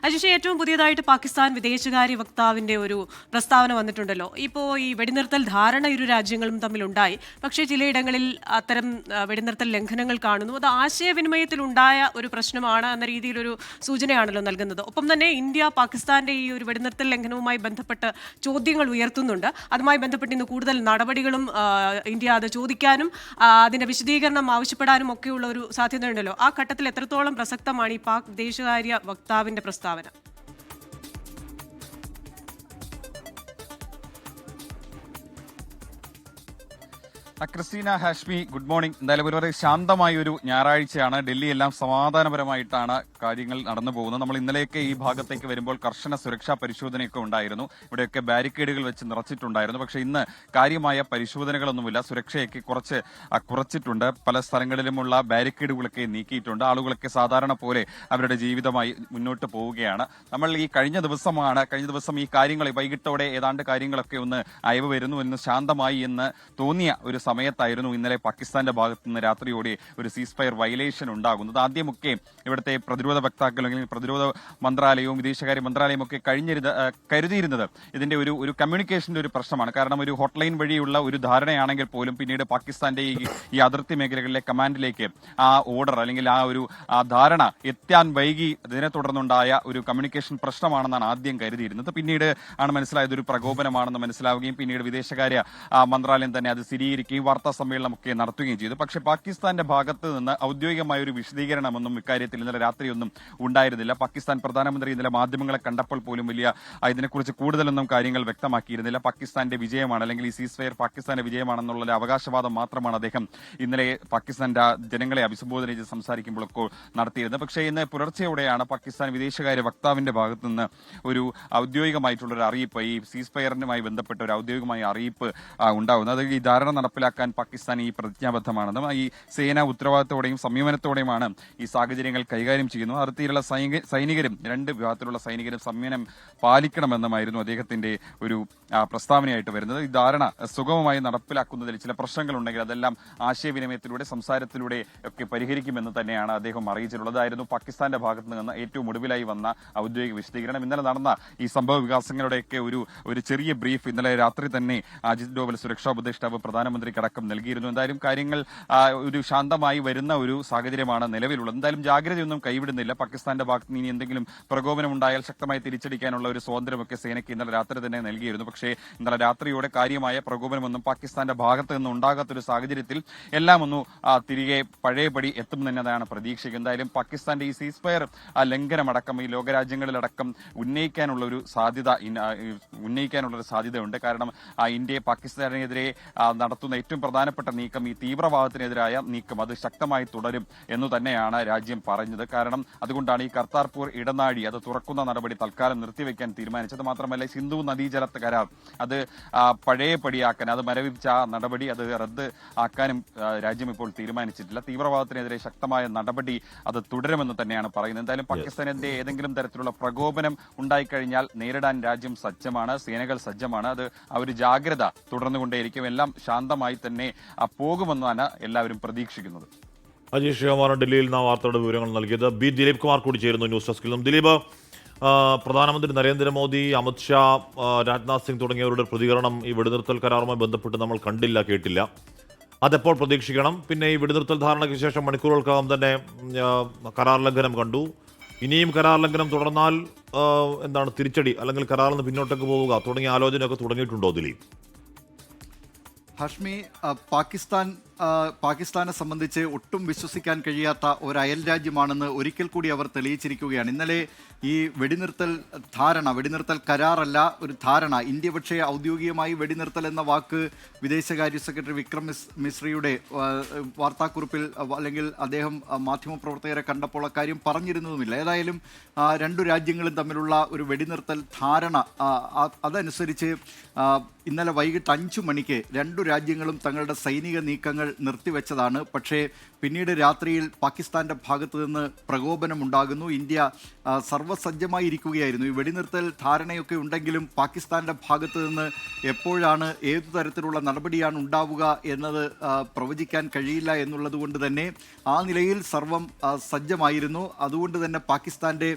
അജിഷ, ഏറ്റവും പുതിയതായിട്ട് പാകിസ്ഥാൻ വിദേശകാര്യ വക്താവിന്റെ ഒരു പ്രസ്താവന വന്നിട്ടുണ്ടല്ലോ. ഇപ്പോൾ ഈ വെടിനിർത്തൽ ധാരണ ഇരു രാജ്യങ്ങളും തമ്മിലുണ്ടായി, പക്ഷേ ചിലയിടങ്ങളിൽ അത്തരം വെടിനിർത്തൽ ലംഘനങ്ങൾ കാണുന്നു. അത് ആശയവിനിമയത്തിലുണ്ടായ ഒരു പ്രശ്നമാണ് എന്ന രീതിയിലൊരു സൂചനയാണല്ലോ നൽകുന്നത്. ഒപ്പം തന്നെ ഇന്ത്യ പാകിസ്ഥാന്റെ ഈ ഒരു വെടിനിർത്തൽ ലംഘനവുമായി ബന്ധപ്പെട്ട് ചോദ്യങ്ങൾ ഉയർത്തുന്നുണ്ട്. അതുമായി ബന്ധപ്പെട്ട് ഇന്ന് കൂടുതൽ നടപടികളും ഇന്ത്യ അത് ചോദിക്കാനും അതിന്റെ വിശദീകരണം ആവശ്യപ്പെടാനും ഒക്കെയുള്ള ഒരു സാധ്യതയുണ്ടല്ലോ. ആ ഘട്ടത്തിൽ എത്രത്തോളം പ്രസക്തമാണ് ഈ പാക് വിദേശകാര്യ വക്താവിന്റെ പ്രസ്താവന? Christina, Hashmi, good morning. എന്തായാലും വളരെ ശാന്തമായ ഒരു ഞായറാഴ്ചയാണ്. ഡൽഹി എല്ലാം സമാധാനപരമായിട്ടാണ് കാര്യങ്ങൾ നടന്നു പോകുന്നത്. നമ്മൾ ഇന്നലെയൊക്കെ ഈ ഭാഗത്തേക്ക് വരുമ്പോൾ കർശന സുരക്ഷാ പരിശോധനയൊക്കെ ഉണ്ടായിരുന്നു. ഇവിടെയൊക്കെ ബാരിക്കേഡുകൾ വെച്ച് നിറച്ചിട്ടുണ്ടായിരുന്നു. പക്ഷേ ഇന്ന് കാര്യമായ പരിശോധനകളൊന്നുമില്ല. സുരക്ഷയൊക്കെ കുറച്ചിട്ടുണ്ട്. പല സ്ഥലങ്ങളിലുമുള്ള ബാരിക്കേഡുകളൊക്കെ നീക്കിയിട്ടുണ്ട്. ആളുകളൊക്കെ സാധാരണ പോലെ അവരുടെ ജീവിതമായി മുന്നോട്ട് പോവുകയാണ്. നമ്മൾ ഈ കഴിഞ്ഞ ദിവസം ഈ കാര്യങ്ങൾ വൈകിട്ടോടെ ഏതാണ്ട് കാര്യങ്ങളൊക്കെ ഒന്ന് അയവ് വരുന്നു എന്ന് ശാന്തമായി എന്ന് തോന്നിയ ഒരു സമയത്തായിരുന്നു ഇന്നലെ പാകിസ്ഥാന്റെ ഭാഗത്തു നിന്ന് രാത്രിയോടെ ഒരു സീസ് ഫയർ വയലേഷൻ ഉണ്ടാകുന്നത്. ആദ്യമൊക്കെ ഇവിടുത്തെ പ്രതിരോധ വക്താക്കൾ അല്ലെങ്കിൽ പ്രതിരോധ മന്ത്രാലയവും വിദേശകാര്യ മന്ത്രാലയവും ഒക്കെ കരുതിയിരുന്നത് ഇതിന്റെ ഒരു കമ്മ്യൂണിക്കേഷന്റെ ഒരു പ്രശ്നമാണ്. കാരണം ഒരു ഹോട്ട്ലൈൻ വഴിയുള്ള ഒരു ധാരണയാണെങ്കിൽ പോലും പിന്നീട് പാകിസ്ഥാന്റെ ഈ അതിർത്തി മേഖലകളിലെ കമാൻഡിലേക്ക് ആ ഓർഡർ അല്ലെങ്കിൽ ആ ധാരണ എത്താൻ വൈകി ഇതിനെ തുടർന്നുണ്ടായ ഒരു കമ്മ്യൂണിക്കേഷൻ പ്രശ്നമാണെന്നാണ് ആദ്യം കരുതിയിരുന്നത്. പിന്നീട് ആണ് മനസ്സിലായത് ഒരു പ്രകോപനമാണെന്ന് മനസ്സിലാവുകയും പിന്നീട് വിദേശകാര്യ മന്ത്രാലയം തന്നെ അത് സ്ഥിരീകരിക്കുകയും വാർത്താ സമ്മേളനമൊക്കെ നടത്തുകയും ചെയ്തു. പക്ഷേ പാകിസ്ഥാന്റെ ഭാഗത്ത് നിന്ന് ഔദ്യോഗികമായ ഒരു വിശദീകരണമൊന്നും ഇക്കാര്യത്തിൽ ഇന്നലെ രാത്രിയൊന്നും ഉണ്ടായിരുന്നില്ല. പാകിസ്ഥാൻ പ്രധാനമന്ത്രി ഇന്നലെ മാധ്യമങ്ങളെ കണ്ടപ്പോൾ പോലും ഇതിനെക്കുറിച്ച് കൂടുതലൊന്നും കാര്യങ്ങൾ വ്യക്തമാക്കിയിരുന്നില്ല. പാകിസ്ഥാന്റെ വിജയമാണ് അല്ലെങ്കിൽ ഈ സീസ് ഫയർ പാകിസ്ഥാന്റെ വിജയമാണെന്നുള്ള അവകാശവാദം മാത്രമാണ് അദ്ദേഹം ഇന്നലെ പാകിസ്ഥാന്റെ ജനങ്ങളെ അഭിസംബോധന ചെയ്ത് സംസാരിക്കുമ്പോഴൊക്കെ നടത്തിയിരുന്നത്. പക്ഷേ ഇന്ന് പുലർച്ചെയോടെയാണ് പാകിസ്ഥാൻ വിദേശകാര്യ വക്താവിന്റെ ഭാഗത്തു നിന്ന് ഒരു ഔദ്യോഗികമായിട്ടുള്ള ഒരു അറിയിപ്പ്, ഈ സീസ് ഫയറിനുമായി ബന്ധപ്പെട്ട ഒരു ഔദ്യോഗികമായ അറിയിപ്പ് ഉണ്ടാകുന്നത്. അത് ഈ ധാരണ നടപ്പിലാക്കാൻ പാകിസ്ഥാൻ ഈ പ്രതിജ്ഞാബദ്ധമാണെന്നും ഈ സേന ഉത്തരവാദിത്തോടെയും സംയമനത്തോടെയുമാണ് ഈ സാഹചര്യങ്ങൾ കൈകാര്യം ചെയ്യുന്നത്. അതിർത്തിയിലുള്ള സൈനികരും രണ്ട് വിഭാഗത്തിലുള്ള സൈനികരും സംയമനം പാലിക്കണമെന്നുമായിരുന്നു അദ്ദേഹത്തിന്റെ ഒരു പ്രസ്താവനയായിട്ട് വരുന്നത്. ഈ ധാരണ സുഗമമായി നടപ്പിലാക്കുന്നതിൽ ചില പ്രശ്നങ്ങളുണ്ടെങ്കിൽ അതെല്ലാം ആശയവിനിമയത്തിലൂടെ സംസാരത്തിലൂടെ ഒക്കെ പരിഹരിക്കുമെന്ന് തന്നെയാണ് അദ്ദേഹം അറിയിച്ചിട്ടുള്ളത്. അതായിരുന്നു പാകിസ്ഥാന്റെ ഭാഗത്ത് നിന്ന് ഏറ്റവും ഒടുവിലായി വന്ന ഔദ്യോഗിക വിശദീകരണം. ഇന്നലെ നടന്ന ഈ സംഭവ വികാസങ്ങളുടെയൊക്കെ ഒരു ചെറിയ ബ്രീഫ് ഇന്നലെ രാത്രി തന്നെ അജിത് ഡോവൽ സുരക്ഷാ ഉപദേഷ്ടാവ് പ്രധാനമന്ത്രിക്കടക്കം നൽകിയിരുന്നു. എന്തായാലും കാര്യങ്ങൾ ഒരു ശാന്തമായി വരുന്ന ഒരു സാഹചര്യമാണ് നിലവിലുള്ളത്. എന്തായാലും ജാഗ്രതയൊന്നും കൈവിടുന്നില്ല. പാകിസ്ഥാന്റെ ഭാഗത്ത് നിന്ന് ഇനി എന്തെങ്കിലും പ്രകോപനം ഉണ്ടായാൽ ശക്തമായി തിരിച്ചടിക്കാനുള്ള ഒരു സ്വാതന്ത്ര്യമൊക്കെ സേനയ്ക്ക് ഇന്നലെ രാത്രി തന്നെ നൽകിയിരുന്നു. പക്ഷേ ഇന്നലെ രാത്രിയോടെ കാര്യമായ പ്രകോപനമൊന്നും പാകിസ്ഥാന്റെ ഭാഗത്ത് നിന്ന് ഉണ്ടാകാത്തൊരു സാഹചര്യത്തിൽ എല്ലാം ഒന്ന് തിരികെ പഴയപടി എത്തും തന്നെയാണ് പ്രതീക്ഷിക്കുന്നത്. എന്തായാലും പാകിസ്ഥാന്റെ ഈ സീസ് ഫയർ ലംഘനമടക്കം ഈ ലോകരാജ്യങ്ങളിലടക്കം ഉന്നയിക്കാനുള്ള ഒരു സാധ്യതയുണ്ട്. കാരണം ഇന്ത്യ പാകിസ്ഥാനെതിരെ നടത്തുന്ന ഏറ്റവും പ്രധാനപ്പെട്ട നീക്കം ഈ തീവ്രവാദത്തിനെതിരായ നീക്കം അത് ശക്തമായി തുടരും എന്നു തന്നെയാണ് രാജ്യം പറഞ്ഞത്. കാരണം അതുകൊണ്ടാണ് ഈ കർത്താർപൂർ ഇടനാഴി അത് തുറക്കുന്ന നടപടി തൽക്കാലം നിർത്തിവെക്കാൻ തീരുമാനിച്ചത്. മാത്രമല്ല സിന്ധു നദീജല കരാർ അത് പഴയപടിയാക്കാൻ, അത് മരവിപ്പിച്ച ആ നടപടി അത് റദ്ദ് ആക്കാനും രാജ്യം ഇപ്പോൾ തീരുമാനിച്ചിട്ടില്ല. തീവ്രവാദത്തിനെതിരെ ശക്തമായ നടപടി അത് തുടരുമെന്ന് തന്നെയാണ് പറയുന്നത്. എന്തായാലും പാകിസ്ഥാനെതിരെ ഏതെങ്കിലും തരത്തിലുള്ള പ്രകോപനം ഉണ്ടായിക്കഴിഞ്ഞാൽ നേരിടാൻ രാജ്യം സജ്ജമാണ്, സേനകൾ സജ്ജമാണ്. അത് ആ ഒരു ജാഗ്രത തുടർന്നുകൊണ്ടേയിരിക്കും. എല്ലാം ശാന്തമായി തന്നെ പോകുമെന്നാണ് എല്ലാവരും പ്രതീക്ഷിക്കുന്നത്. അജീഷ് കുമാർ ഡൽഹിയിൽ നിന്ന് വാർത്തയുടെ വിവരങ്ങൾ നൽകിയത്. ബി ദിലീപ് കുമാർ കൂടി ചേരുന്നു ന്യൂസ് ഡെസ്കിൽ നിന്നും. ദിലീപ്, പ്രധാനമന്ത്രി നരേന്ദ്രമോദി, അമിത്ഷാ, രാജ്നാഥ് സിംഗ് തുടങ്ങിയവരുടെ പ്രതികരണം ഈ വെടിനിർത്തൽ കരാറുമായി ബന്ധപ്പെട്ട് നമ്മൾ കണ്ടില്ല, കേട്ടില്ല. അതെപ്പോൾ പ്രതീക്ഷിക്കണം? പിന്നെ ഈ വെടിനിർത്തൽ ധാരണയ്ക്ക് ശേഷം മണിക്കൂറുകൾക്കകം തന്നെ കരാർ ലംഘനം കണ്ടു. ഇനിയും കരാർ ലംഘനം തുടർന്നാൽ എന്താണ് തിരിച്ചടി, അല്ലെങ്കിൽ കരാറിൽ നിന്ന് പിന്നോട്ടേക്ക് പോവുക തുടങ്ങിയ ആലോചനയൊക്കെ തുടങ്ങിയിട്ടുണ്ടോ ദിലീപ്? ഹഷ്മി, പാകിസ്ഥാനെ സംബന്ധിച്ച് ഒട്ടും വിശ്വസിക്കാൻ കഴിയാത്ത ഒരു അയൽ രാജ്യമാണെന്ന് ഒരിക്കൽ കൂടി അവർ തെളിയിച്ചിരിക്കുകയാണ്. ഇന്നലെ ഈ വെടിനിർത്തൽ കരാറല്ല, ഒരു ധാരണ. ഇന്ത്യ പക്ഷേ ഔദ്യോഗികമായി വെടിനിർത്തൽ എന്ന വാക്ക് വിദേശകാര്യ സെക്രട്ടറി വിക്രം മിശ്രയുടെ വാർത്താക്കുറിപ്പിൽ അല്ലെങ്കിൽ അദ്ദേഹം മാധ്യമപ്രവർത്തകരെ കണ്ടപ്പോൾ അക്കാര്യം പറഞ്ഞിരുന്നതുമില്ല. ഏതായാലും രണ്ടു രാജ്യങ്ങളും തമ്മിലുള്ള ഒരു വെടിനിർത്തൽ ധാരണ അതനുസരിച്ച് ഇന്നലെ വൈകിട്ട് 5 മണിക്ക് രണ്ടു രാജ്യങ്ങളും തങ്ങളുടെ സൈനിക നീക്കങ്ങൾ നിർത്തിവെച്ചതാണ്. പക്ഷേ പിന്നീട് രാത്രിയിൽ പാകിസ്ഥാന്റെ ഭാഗത്തു നിന്ന് പ്രകോപനമുണ്ടാകുന്നു. ഇന്ത്യ സർവ്വസജ്ജമായി ഇരിക്കുകയായിരുന്നു. ഈ വെടിനിർത്തൽ ധാരണയൊക്കെ ഉണ്ടെങ്കിലും പാകിസ്ഥാന്റെ ഭാഗത്തു നിന്ന് എപ്പോഴാണ് ഏതു തരത്തിലുള്ള നടപടിയാണ് ഉണ്ടാവുക എന്നത് പ്രവചിക്കാൻ കഴിയില്ല എന്നുള്ളത് കൊണ്ട് തന്നെ ആ നിലയിൽ സർവം സജ്ജമായിരുന്നു. അതുകൊണ്ട് തന്നെ പാകിസ്ഥാന്റെ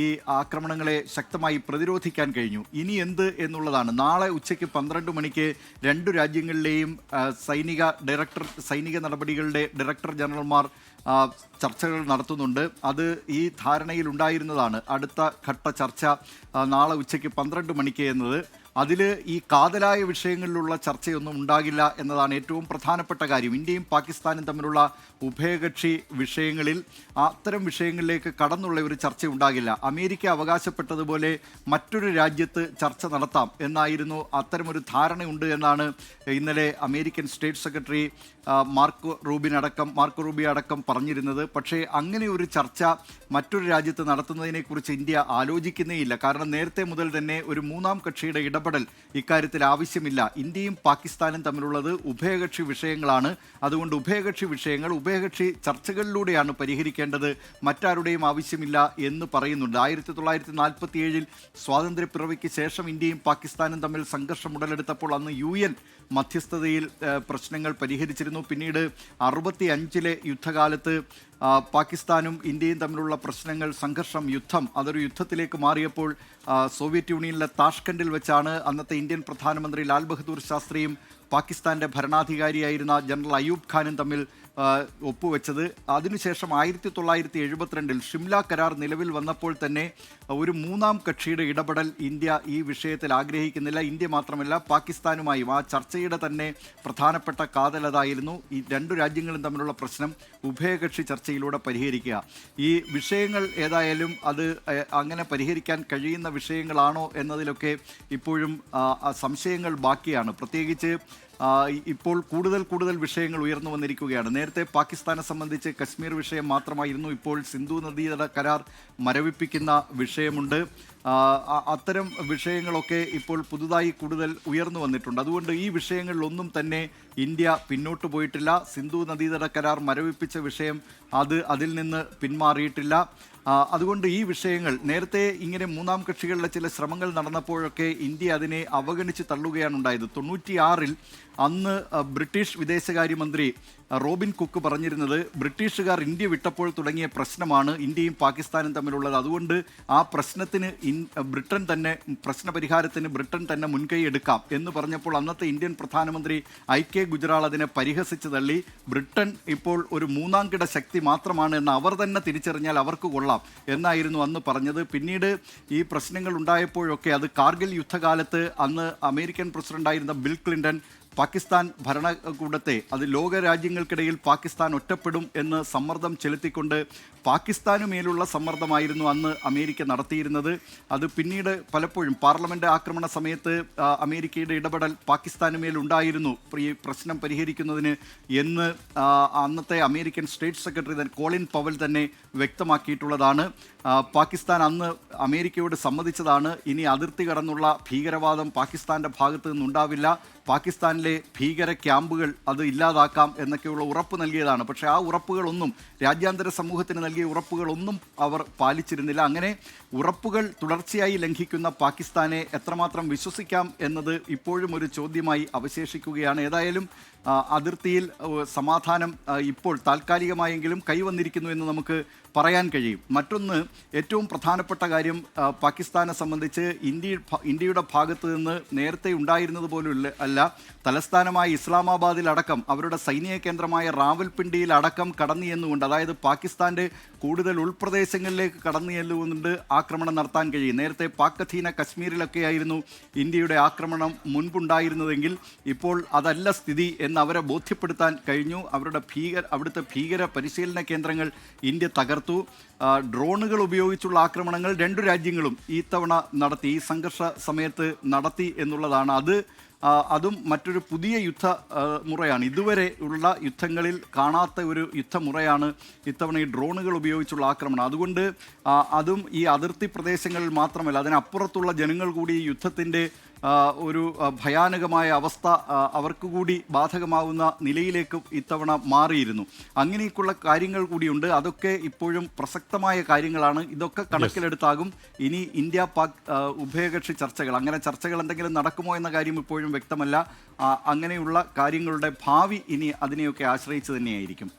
ഈ ആക്രമണങ്ങളെ ശക്തമായി പ്രതിരോധിക്കാൻ കഴിഞ്ഞു. ഇനി എന്ത് എന്നുള്ളതാണ്. നാളെ ഉച്ചയ്ക്ക് 12 മണിക്ക് രണ്ടു രാജ്യങ്ങളിലെയും സൈനിക നടപടികളുടെ ഡയറക്ടർ ജനറൽമാർ ചർച്ചകൾ നടത്തുന്നുണ്ട്. അത് ഈ ധാരണയിൽ ഉണ്ടായിരുന്നതാണ്. അടുത്ത ഘട്ട ചർച്ച നാളെ ഉച്ചയ്ക്ക് 12 മണിക്ക് എന്നത്. അതിൽ ഈ കാതലായ വിഷയങ്ങളിലുള്ള ചർച്ചയൊന്നും ഉണ്ടാകില്ല എന്നതാണ് ഏറ്റവും പ്രധാനപ്പെട്ട കാര്യം. ഇന്ത്യയും പാകിസ്ഥാനും തമ്മിലുള്ള ഉഭയകക്ഷി വിഷയങ്ങളിൽ അത്തരം വിഷയങ്ങളിലേക്ക് കടന്നുള്ള ഒരു ചർച്ച ഉണ്ടാകില്ല. അമേരിക്ക അവകാശപ്പെട്ടതുപോലെ മറ്റൊരു രാജ്യത്ത് ചർച്ച നടത്താം എന്നായിരുന്നു, അത്തരമൊരു ധാരണയുണ്ട് എന്നാണ് ഇന്നലെ American state secretary Marco Rubio അടക്കം പറഞ്ഞിരുന്നത്. പക്ഷേ അങ്ങനെ ഒരു ചർച്ച മറ്റൊരു രാജ്യത്ത് നടത്തുന്നതിനെക്കുറിച്ച് ഇന്ത്യ ആലോചിക്കുന്നേയില്ല. കാരണം നേരത്തെ മുതൽ തന്നെ ഒരു മൂന്നാം കക്ഷിയുടെ ഇടപെടൽ ഇക്കാര്യത്തിൽ ആവശ്യമില്ല. ഇന്ത്യയും പാകിസ്ഥാനും തമ്മിലുള്ളത് ഉഭയകക്ഷി വിഷയങ്ങളാണ്. അതുകൊണ്ട് ഉഭയകക്ഷി ചർച്ചകളിലൂടെയാണ് പരിഹരിക്കേണ്ടത്, മറ്റാരുടെയും ആവശ്യമില്ല എന്ന് പറയുന്നുണ്ട്. 1947 സ്വാതന്ത്ര്യപ്പിറവിക്ക് ശേഷം ഇന്ത്യയും പാകിസ്ഥാനും തമ്മിൽ സംഘർഷം ഉടലെടുത്തപ്പോൾ അന്ന് UN മധ്യസ്ഥതയിൽ പ്രശ്നങ്ങൾ പരിഹരിച്ചിരുന്നു. പിന്നീട് 65 യുദ്ധകാലത്ത് പാകിസ്ഥാനും ഇന്ത്യയും തമ്മിലുള്ള പ്രശ്നങ്ങൾ, യുദ്ധം അതൊരു യുദ്ധത്തിലേക്ക് മാറിയപ്പോൾ സോവിയറ്റ് യൂണിയനിലെ താഷ്കണ്ടിൽ വെച്ചാണ് അന്നത്തെ ഇന്ത്യൻ പ്രധാനമന്ത്രി ലാൽ ബഹദൂർ ശാസ്ത്രിയും പാകിസ്ഥാന്റെ ഭരണാധികാരിയായിരുന്ന ജനറൽ അയൂബ് ഖാനും തമ്മിൽ ഒപ്പുവെച്ചത്. അതിനുശേഷം 1972 ഷിംല കരാർ നിലവിൽ വന്നപ്പോൾ തന്നെ ഒരു മൂന്നാം കക്ഷിയുടെ ഇടപെടൽ ഇന്ത്യ ഈ വിഷയത്തിൽ ആഗ്രഹിക്കുന്നില്ല. ഇന്ത്യ മാത്രമല്ല, പാകിസ്ഥാനുമായും ആ ചർച്ചയുടെ തന്നെ പ്രധാനപ്പെട്ട കാതലതായിരുന്നു ഈ രണ്ടു രാജ്യങ്ങളും തമ്മിലുള്ള പ്രശ്നം ഉഭയകക്ഷി ചർച്ചയിലൂടെ പരിഹരിക്കുക. ഈ വിഷയങ്ങൾ ഏതായാലും അത് അങ്ങനെ പരിഹരിക്കാൻ കഴിയുന്ന വിഷയങ്ങളാണോ എന്നതിലൊക്കെ ഇപ്പോഴും സംശയങ്ങൾ ബാക്കിയാണ്. പ്രത്യേകിച്ച് ഇപ്പോൾ കൂടുതൽ വിഷയങ്ങൾ ഉയർന്നു വന്നിരിക്കുകയാണ്. നേരത്തെ പാകിസ്ഥാനെ സംബന്ധിച്ച് കശ്മീർ വിഷയം മാത്രമായിരുന്നു. ഇപ്പോൾ സിന്ധു നദീതട കരാർ മരവിപ്പിക്കുന്ന വിഷയമുണ്ട്. അത്തരം വിഷയങ്ങളൊക്കെ ഇപ്പോൾ പുതുതായി കൂടുതൽ ഉയർന്നു വന്നിട്ടുണ്ട്. അതുകൊണ്ട് ഈ വിഷയങ്ങളിലൊന്നും തന്നെ ഇന്ത്യ പിന്നോട്ട് പോയിട്ടില്ല. സിന്ധു നദീതട കരാർ മരവിപ്പിച്ച വിഷയം അതിൽ നിന്ന് പിന്മാറിയിട്ടില്ല. അതുകൊണ്ട് ഈ വിഷയങ്ങൾ നേരത്തെ ഇങ്ങനെ മൂന്നാം കക്ഷികളുടെ ചില ശ്രമങ്ങൾ നടന്നപ്പോഴൊക്കെ ഇന്ത്യ അതിനെ അവഗണിച്ച് തള്ളുകയാണ് ഉണ്ടായത്. 96 അന്ന് ബ്രിട്ടീഷ് വിദേശകാര്യമന്ത്രി റോബിൻ കുക്ക് പറഞ്ഞിരുന്നത് ബ്രിട്ടീഷുകാർ ഇന്ത്യ വിട്ടപ്പോൾ തുടങ്ങിയ പ്രശ്നമാണ് ഇന്ത്യയും പാകിസ്ഥാനും തമ്മിലുള്ളത്. അതുകൊണ്ട് ആ പ്രശ്നത്തിന് പ്രശ്നപരിഹാരത്തിന് ബ്രിട്ടൻ തന്നെ മുൻകൈ എടുക്കാം എന്ന് പറഞ്ഞപ്പോൾ അന്നത്തെ ഇന്ത്യൻ പ്രധാനമന്ത്രി IK ഗുജറാൾ അതിനെ പരിഹസിച്ച് തള്ളി. ബ്രിട്ടൻ ഇപ്പോൾ ഒരു മൂന്നാംകിട ശക്തി മാത്രമാണ് എന്ന് അവർ തന്നെ തിരിച്ചറിഞ്ഞാൽ അവർക്ക് കൊള്ളാം എന്നായിരുന്നു അന്ന് പറഞ്ഞത്. പിന്നീട് ഈ പ്രശ്നങ്ങൾ ഉണ്ടായപ്പോഴൊക്കെ അത് കാർഗിൽ യുദ്ധകാലത്ത് അന്ന് അമേരിക്കൻ പ്രസിഡന്റായിരുന്ന ബിൽ ക്ലിന്റൺ പാകിസ്ഥാൻ ഭരണകൂടത്തെ അത് ലോക രാജ്യങ്ങൾക്കിടയിൽ പാകിസ്ഥാൻ ഒറ്റപ്പെടും എന്ന് സമ്മർദ്ദം ചെലുത്തിക്കൊണ്ട് പാകിസ്ഥാനു മേലുള്ള സമ്മർദ്ദമായിരുന്നു അന്ന് അമേരിക്ക നടത്തിയിരുന്നത്. അത് പിന്നീട് പലപ്പോഴും പാർലമെന്റ് ആക്രമണ സമയത്ത് അമേരിക്കയുടെ ഇടപെടൽ പാകിസ്ഥാനു മേലുണ്ടായിരുന്നു ഈ പ്രശ്നം പരിഹരിക്കുന്നതിന് എന്ന് അന്നത്തെ American state secretary Colin Powell തന്നെ വ്യക്തമാക്കിയിട്ടുള്ളതാണ്. പാകിസ്ഥാൻ അന്ന് അമേരിക്കയോട് സമ്മതിച്ചതാണ്, ഇനി അതിർത്തി കടന്നുള്ള ഭീകരവാദം പാകിസ്ഥാന്റെ ഭാഗത്ത് നിന്നുണ്ടാവില്ല, പാകിസ്ഥാനിലെ ഭീകര ക്യാമ്പുകൾ അത് ഇല്ലാതാക്കാം എന്നൊക്കെയുള്ള ഉറപ്പ് നൽകിയതാണ്. പക്ഷേ ആ ഉറപ്പുകളൊന്നും, രാജ്യാന്തര സമൂഹത്തിന് നൽകിയ ഉറപ്പുകളൊന്നും അവർ പാലിച്ചിരുന്നില്ല. അങ്ങനെ ഉറപ്പുകൾ തുടർച്ചയായി ലംഘിക്കുന്ന പാകിസ്ഥാനെ എത്രമാത്രം വിശ്വസിക്കാം എന്നത് ഇപ്പോഴും ഒരു ചോദ്യമായി അവശേഷിക്കുകയാണ്. ഏതായാലും അതിർത്തിയിൽ സമാധാനം ഇപ്പോൾ താൽക്കാലികമായെങ്കിലും കൈവന്നിരിക്കുന്നു എന്ന് നമുക്ക് പറയാൻ കഴിയും. മറ്റൊന്ന്, ഏറ്റവും പ്രധാനപ്പെട്ട കാര്യം പാകിസ്ഥാനെ സംബന്ധിച്ച് ഇന്ത്യയുടെ ഭാഗത്ത് നിന്ന് നേരത്തെ ഉണ്ടായിരുന്നത് പോലും അല്ല, തലസ്ഥാനമായ ഇസ്ലാമാബാദിലടക്കം അവരുടെ സൈനിക കേന്ദ്രമായ റാവൽപിണ്ടിയിലടക്കം കടന്നു ചെന്നുകൊണ്ട്, അതായത് പാകിസ്ഥാന്റെ കൂടുതൽ ഉൾപ്രദേശങ്ങളിലേക്ക് കടന്നു ചെല്ലുകൊണ്ട് ആക്രമണം നടത്താൻ കഴിയും. നേരത്തെ പാക് അധീന കശ്മീരിലൊക്കെയായിരുന്നു ഇന്ത്യയുടെ ആക്രമണം മുൻപുണ്ടായിരുന്നതെങ്കിൽ ഇപ്പോൾ അതല്ല സ്ഥിതി എന്ന് അവരെ ബോധ്യപ്പെടുത്താൻ കഴിഞ്ഞു. അവിടുത്തെ ഭീകര പരിശീലന കേന്ദ്രങ്ങൾ ഇന്ത്യ തകർത്തു. ഡ്രോണുകൾ ഉപയോഗിച്ചുള്ള ആക്രമണങ്ങൾ രണ്ടു രാജ്യങ്ങളും ഈ തവണ നടത്തി, ഈ സംഘർഷ സമയത്ത് നടത്തി എന്നുള്ളതാണ്. അതും മറ്റൊരു പുതിയ മുറയാണ്. ഇതുവരെ ഉള്ള യുദ്ധങ്ങളിൽ കാണാത്ത ഒരു യുദ്ധമുറയാണ് ഇത്തവണ ഈ ഡ്രോണുകൾ ഉപയോഗിച്ചുള്ള ആക്രമണം. അതുകൊണ്ട് അതും ഈ അതിർത്തി പ്രദേശങ്ങളിൽ മാത്രമല്ല, അതിനപ്പുറത്തുള്ള ജനങ്ങൾ കൂടി ഈ യുദ്ധത്തിൻ്റെ ഒരു ഭയാനകമായ അവസ്ഥ അവർക്ക് കൂടി ബാധകമാവുന്ന നിലയിലേക്ക് ഇത്തവണ മാറിയിരുന്നു. അങ്ങനെയൊക്കെയുള്ള കാര്യങ്ങൾ കൂടിയുണ്ട്. അതൊക്കെ ഇപ്പോഴും പ്രസക്തമായ കാര്യങ്ങളാണ്. ഇതൊക്കെ കണക്കിലെടുത്താകും ഇനി ഇന്ത്യ പാക് ഉഭയകക്ഷി ചർച്ചകൾ, അങ്ങനെ ചർച്ചകൾ എന്തെങ്കിലും നടക്കുമോ എന്ന കാര്യം ഇപ്പോഴും വ്യക്തമല്ല. അങ്ങനെയുള്ള കാര്യങ്ങളുടെ ഭാവി ഇനി അതിനെയൊക്കെ ആശ്രയിച്ച് തന്നെയായിരിക്കും.